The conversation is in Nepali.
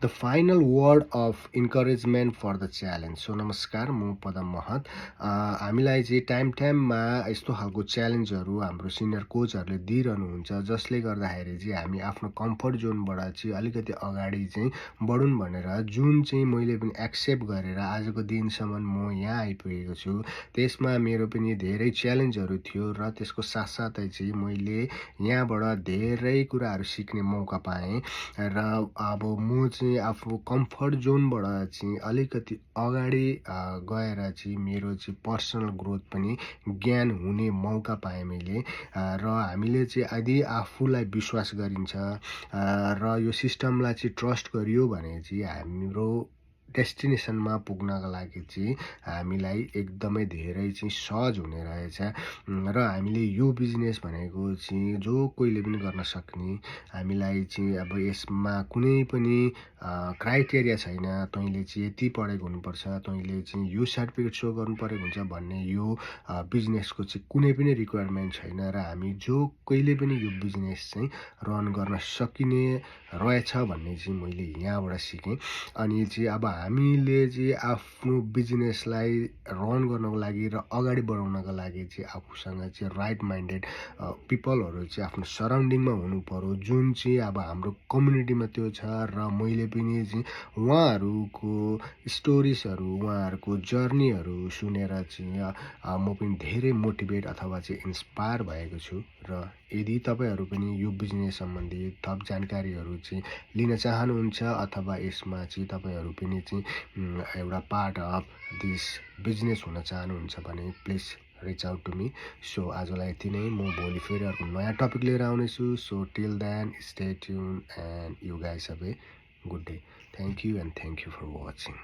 The final word of encouragement for the challenge. So नमस्कार, म पदम महत। हामीलाई चाहिँ टाइममा यस्तो खालको च्यालेन्जहरू हाम्रो सिनियर कोचहरूले दिइरहनुहुन्छ, जसले गर्दाखेरि चाहिँ हामी आफ्नो कम्फर्ट जोनबाट चाहिँ अलिकति अगाडि चाहिँ बढौँ भनेर, जुन चाहिँ मैले पनि एक्सेप्ट गरेर आजको दिनसम्म म यहाँ आइपुगेको छु। त्यसमा मेरो पनि धेरै च्यालेन्जहरू थियो र त्यसको साथसाथै चाहिँ मैले यहाँबाट धेरै कुराहरू सिक्ने मौका पाएँ र अब म चाहिँ आफू कम्फर्ट जोनबाट चाहिँ अलिकति अगाडि गएर चाहिँ मेरो चाहिँ पर्सनल ग्रोथ पनि ज्ञान हुने मौका पाएँ मैले। र हामीले चाहिँ यदि आफूलाई विश्वास गरिन्छ र यो सिस्टमलाई चाहिँ ट्रस्ट गरियो भने चाहिँ हाम्रो डेस्टिनेसनमा पुग्नका लागि चाहिँ हामीलाई एकदमै धेरै चाहिँ सहज हुने रहेछ। र हामीले यो बिजनेस भनेको चाहिँ जो कोहीले पनि गर्न सक्ने, हामीलाई चाहिँ अब यसमा कुनै पनि क्राइटेरिया छैन, तैँले चाहिँ यति पढेको हुनुपर्छ, तैँले चाहिँ यो सर्टिफिकेट सो गर्नु परेको हुन्छ भन्ने यो बिजनेसको चाहिँ कुनै पनि रिक्वायरमेन्ट छैन। र हामी जो कहिले पनि यो बिजनेस चाहिँ रन गर्न सकिने रहेछ भन्ने चाहिँ मैले यहाँबाट सिकेँ। अनि चाहिँ अब हामीले चाहिँ आफ्नो बिजनेसलाई रन गर्नको लागि र अगाडि बढाउनको लागि चाहिँ आफूसँग चाहिँ राइट माइन्डेड पिपलहरू चाहिँ आफ्नो सराउन्डिङमा हुनु पर्यो, जुन चाहिँ अब हाम्रो कम्युनिटीमा त्यो छ। र मैले पनि चाहिँ उहाँहरूको स्टोरिजहरू, उहाँहरूको जर्नीहरू सुनेर चाहिँ म पनि धेरै मोटिभेट अथवा चाहिँ इन्सपायर भएको छु। र यदि तपाईँहरू पनि यो बिजनेस सम्बन्धी थप जानकारीहरू चाहिँ लिन चाहनुहुन्छ अथवा यसमा चाहिँ तपाईँहरू पनि चाहिँ एउटा पार्ट अफ दिस बिजनेस हुन चाहनुहुन्छ भने please reach out to me. So आजलाई यति नै। म भोलि फेरि अर्को नयाँ टपिक लिएर आउनेछु। So till then stay tuned and you guys have a good day. Thank you and thank you for watching.